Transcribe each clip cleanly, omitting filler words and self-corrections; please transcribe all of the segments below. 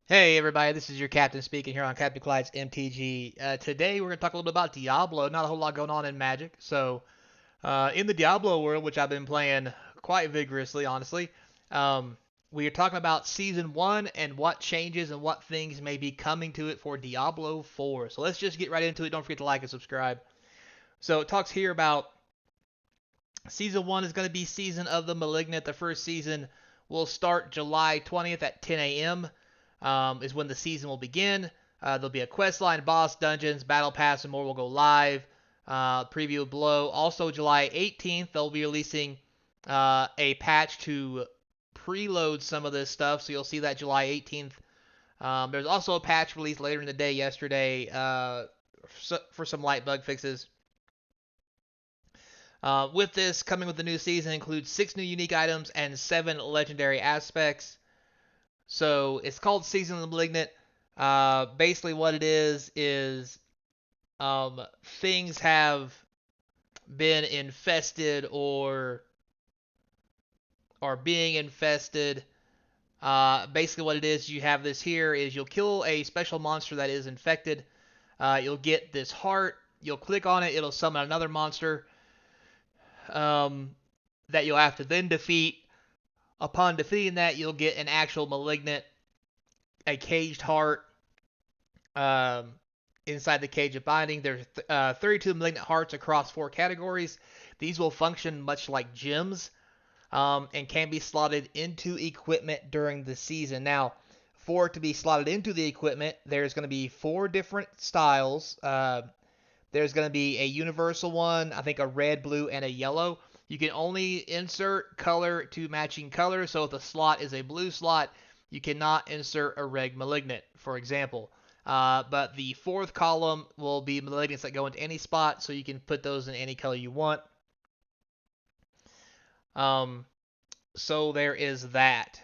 Hey everybody, this is your captain speaking here on Captain Clyde's MTG. Today we're going to talk a little bit about Diablo. Not a whole lot going on in Magic. In the Diablo world, which I've been playing quite vigorously, honestly, um, we are talking about Season 1 and what changes and what things may be coming to it for Diablo 4. So let's just get right into it. Don't forget to like and subscribe. So it talks here about Season 1 is going to be Season of the Malignant. The first season will start July 20th at 10 a.m. Is when the season will begin. There'll be a quest line, boss, dungeons, battle pass, and more will go live. Preview below. Also, July 18th, they'll be releasing a patch to preload some of this stuff, so you'll see that July 18th. There's also a patch released later in the day yesterday for some light bug fixes. With this, coming with the new season includes 6 new unique items and 7 legendary aspects. So it's called Season of the Malignant. Basically, what it is things have been infested or are being infested. Basically, what it is, you have this here is you'll kill a special monster that is infected. You'll get this heart. You'll click on it. It'll summon another monster that you'll have to then defeat. Upon defeating that, you'll get an actual malignant, a caged heart inside the cage of binding. There's 32 malignant hearts across 4 categories. These will function much like gems and can be slotted into equipment during the season. Now, for it to be slotted into the equipment, there's going to be 4 different styles. There's going to be a universal one, I think a red, blue, and a yellow. You can only insert color to matching color, so if the slot is a blue slot, you cannot insert a red malignant, for example. But the 4th column will be malignants that go into any spot, so you can put those in any color you want. So there is that.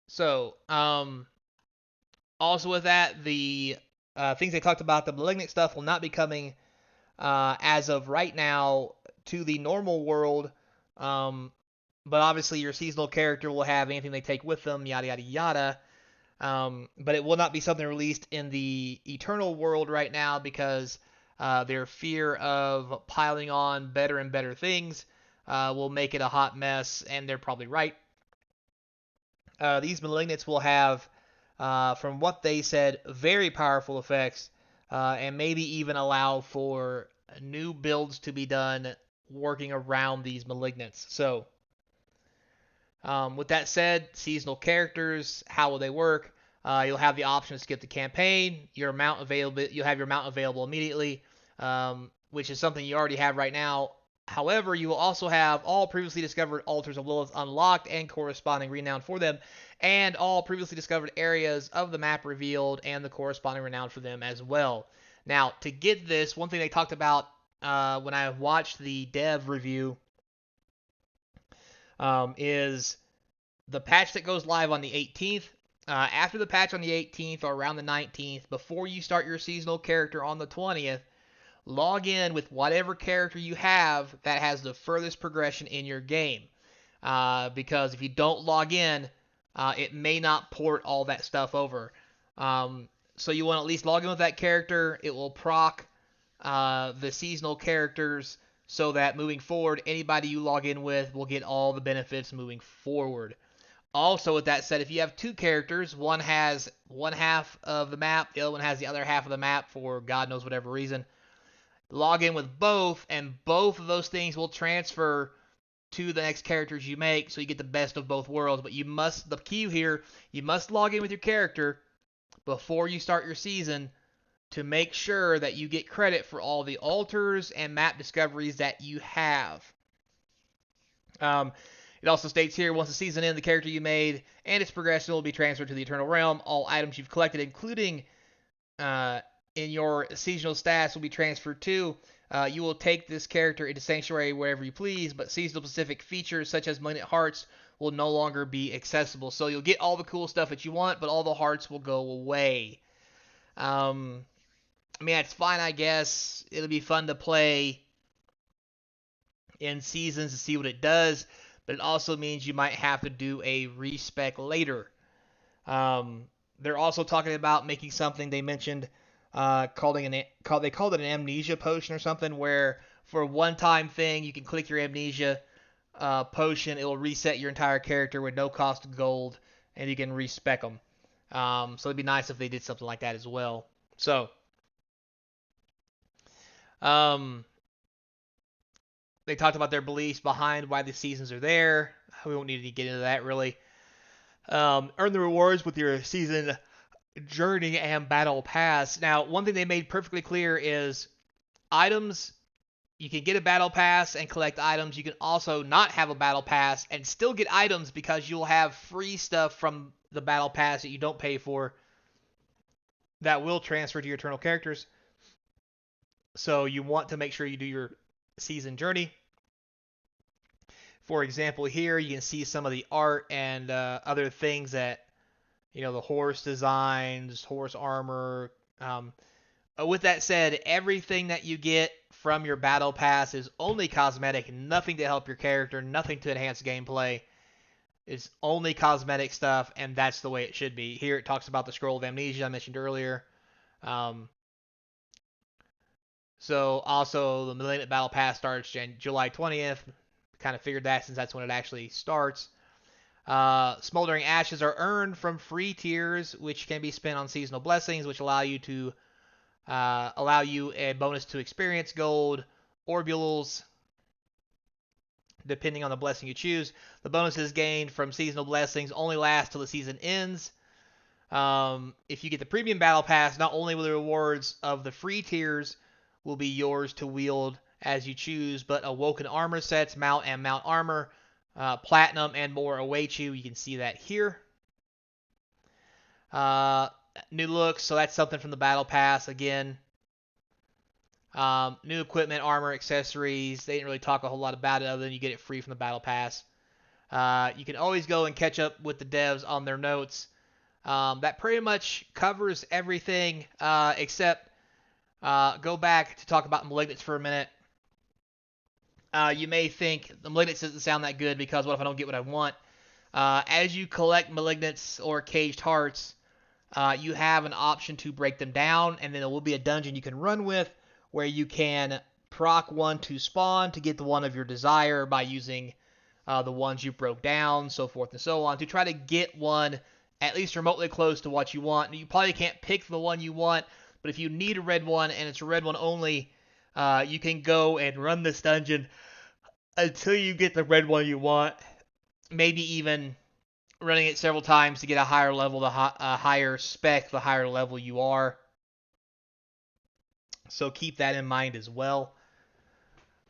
So, also with that, the things they talked about, the malignant stuff will not be coming as of right now to the normal world. But obviously your seasonal character will have anything they take with them, yada yada yada. But it will not be something released in the eternal world right now because their fear of piling on better and better things will make it a hot mess, and they're probably right. These malignants will have, from what they said, very powerful effects, and maybe even allow for new builds to be done working around these malignants. So, with that said, seasonal characters, how will they work? You'll have the option to skip the campaign. You'll have your mount available immediately, which is something you already have right now. However, you will also have all previously discovered altars of Lilith unlocked and corresponding renown for them, and all previously discovered areas of the map revealed and the corresponding renown for them as well. Now, to get this, one thing they talked about when I watched the dev review is the patch that goes live on the 18th. After the patch on the 18th or around the 19th, before you start your seasonal character on the 20th, log in with whatever character you have that has the furthest progression in your game. Because if you don't log in, it may not port all that stuff over. So you want to at least log in with that character. It will proc the seasonal characters so that moving forward, anybody you log in with will get all the benefits moving forward. Also, with that said, if you have 2 characters, one has one half of the map, the other one has the other half of the map for God knows whatever reason, log in with both, and both of those things will transfer to the next characters you make, so you get the best of both worlds. But the key here, you must log in with your character before you start your season to make sure that you get credit for all the altars and map discoveries that you have. It also states here, once the season ends, the character you made and its progression will be transferred to the Eternal Realm. All items you've collected, including in your seasonal stats, will be transferred too. You will take this character into Sanctuary wherever you please, but seasonal-specific features such as Malignant Hearts will no longer be accessible. So you'll get all the cool stuff that you want, but all the hearts will go away. I mean, that's fine, I guess. It'll be fun to play in seasons to see what it does, but it also means you might have to do a respec later. Um, they're also talking about making something they mentioned, they called it an amnesia potion or something, where for a one-time thing you can click your amnesia potion, it will reset your entire character with no cost of gold, and you can respec them. So it'd be nice if they did something like that as well. So, um, they talked about their beliefs behind why the seasons are there. We won't need to get into that really. Earn the rewards with your season journey and battle pass. Now, one thing they made perfectly clear is items. You can get a battle pass and collect items. You can also not have a battle pass and still get items because you'll have free stuff from the battle pass that you don't pay for that will transfer to your eternal characters. So you want to make sure you do your season journey. For example, here you can see some of the art and other things that, the horse designs, horse armor. With that said, everything that you get from your battle pass is only cosmetic, nothing to help your character, nothing to enhance gameplay. It's only cosmetic stuff, and that's the way it should be. Here it talks about the Scroll of Amnesia I mentioned earlier. Um, so also the Malignant Battle Pass starts July 20th. Kind of figured that since that's when it actually starts. Smoldering Ashes are earned from free tiers, which can be spent on seasonal blessings, which allow you a bonus to experience gold, orbules, depending on the blessing you choose. The bonuses gained from seasonal blessings only last till the season ends. If you get the premium battle pass, not only will the rewards of the free tiers will be yours to wield as you choose, but awoken armor sets, mount and mount armor, platinum, and more await you. You can see that here. New looks, so that's something from the battle pass again. New equipment, armor, accessories. They didn't really talk a whole lot about it other than you get it free from the battle pass. You can always go and catch up with the devs on their notes. That pretty much covers everything except go back to talk about Malignants for a minute. You may think the Malignants doesn't sound that good because what if I don't get what I want? As you collect Malignants or Caged Hearts, you have an option to break them down, and then there will be a dungeon you can run with where you can proc one to spawn to get the one of your desire by using the ones you broke down, so forth and so on, to try to get one at least remotely close to what you want. You probably can't pick the one you want, but if you need a red one and it's a red one only, you can go and run this dungeon until you get the red one you want. Maybe even running it several times to get a higher level, a higher spec, the higher level you are. So keep that in mind as well.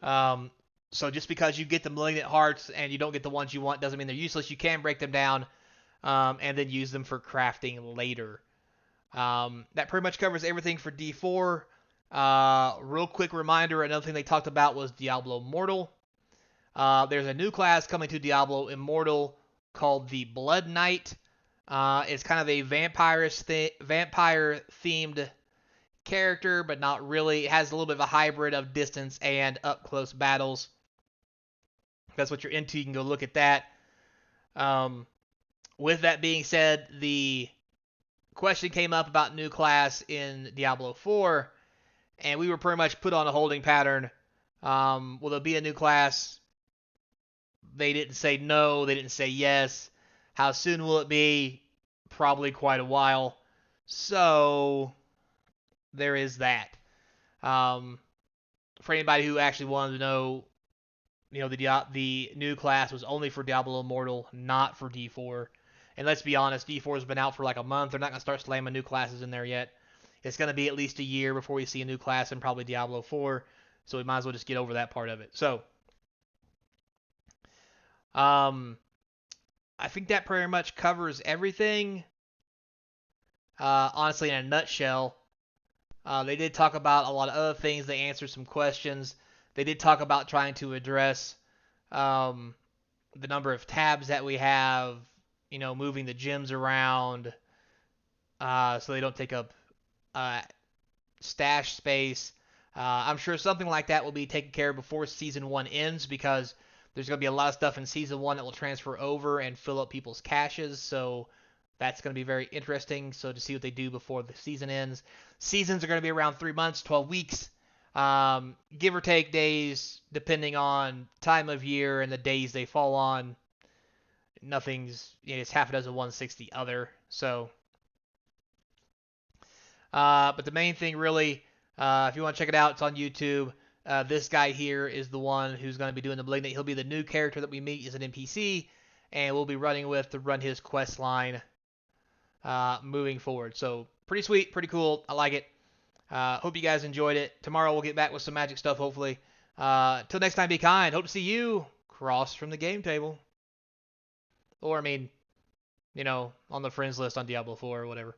So just because you get the Malignant Hearts and you don't get the ones you want doesn't mean they're useless. You can break them down and then use them for crafting later. That pretty much covers everything for D4. Real quick reminder, another thing they talked about was Diablo Immortal. There's a new class coming to Diablo Immortal called the Blood Knight. It's kind of a vampire-themed character, but not really. It has a little bit of a hybrid of distance and up-close battles. If that's what you're into, you can go look at that. With that being said, the question came up about new class in Diablo 4, and we were pretty much put on a holding pattern. Will there be a new class? They didn't say no. They didn't say yes. How soon will it be? Probably quite a while. So there is that. For anybody who actually wanted to know, the new class was only for Diablo Immortal, not for D4. And let's be honest, D4 has been out for like a month. They're not going to start slamming new classes in there yet. It's going to be at least a year before we see a new class in probably Diablo 4. So we might as well just get over that part of it. So, I think that pretty much covers everything. Honestly, in a nutshell, they did talk about a lot of other things. They answered some questions. They did talk about trying to address the number of tabs that we have, moving the gems around so they don't take up stash space. I'm sure something like that will be taken care of before Season 1 ends because there's going to be a lot of stuff in Season 1 that will transfer over and fill up people's caches. So That's going to be very interesting. So to see what they do before the season ends. Seasons are going to be around 3 months, 12 weeks, give or take days, depending on time of year and the days they fall on. Nothing's, it's half a dozen one, six the other. So, but the main thing really, if you want to check it out, it's on YouTube. This guy here is the one who's going to be doing the Malignant. He'll be the new character that we meet as an NPC, and we'll be running with to run his quest line moving forward. So pretty sweet, pretty cool. I like it. Hope you guys enjoyed it. Tomorrow we'll get back with some magic stuff, hopefully. Till next time, be kind. Hope to see you across from the game table. Or, I mean, on the friends list on Diablo 4 or whatever.